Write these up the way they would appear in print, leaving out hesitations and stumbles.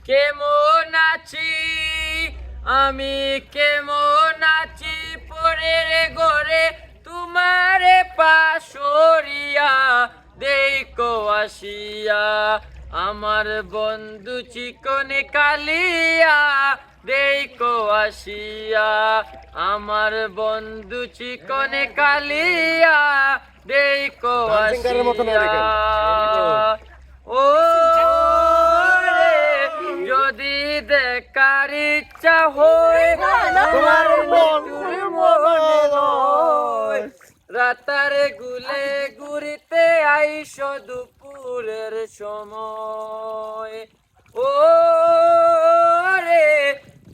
কেমন আছি আমি কেমন আছি পরের ঘরে তোমারে পাশরিয়া দেখো আসিয়া আমার বন্ধু চিকনে কালিয়া দেখো আসিয়া আমার বন্ধু চিকনে কালিয়া দেখো আসিয়া ও রে, যদি দেখার ইচ্ছা হয় তোমার মৃত্যুর মনে লয়, রাতারে গুলে ঘুরিতে আইস দুপুরের সময় ও রে,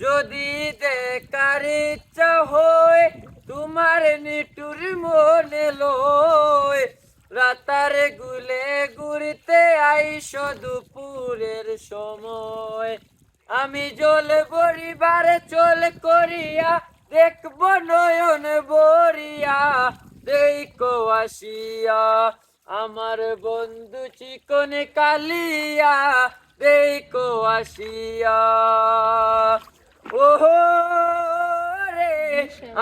যদি দেখার ইচ্ছা হয় তোমার নিটুর মনে লয়, রাতারে গুলে ঘুরিতে আইস দুপুরের সময় আমি জল বরিবারে চল করিয়া দেখব নয়ন বরিয়া দেখো আসিয়া আমার বন্ধু চিকনে কালিয়া দেখো আসিয়া ওহো রে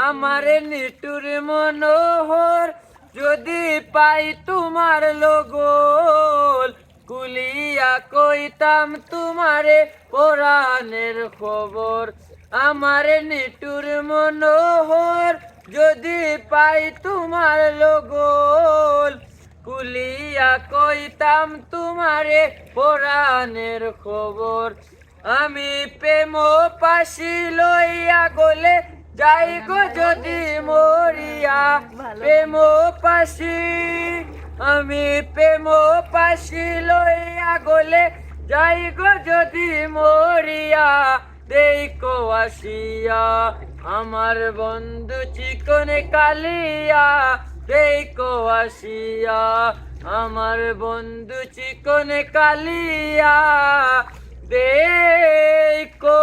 আমার নিটুর মনোহর যদি পাই তোমার লগল কুলিয়া কইতাম তোমারে পরাণের খবর আমার নিটুর মনোহর যদি পাই তোমার লগল কুলিয়া কইতাম তোমারে পরাণের খবর আমি প্রেম পাশি লইয়া গলে যাই গো যদি মরিয়া প্রেম পাশি আমি প্রেম পাশি লইয়া গলে যাই গো যদি মরিয়া দেখো আসিয়া আমার বন্ধু চিকনে কালিয়া দেখো আসিয়া আমার বন্ধু চিকনে কালিয়া দেখো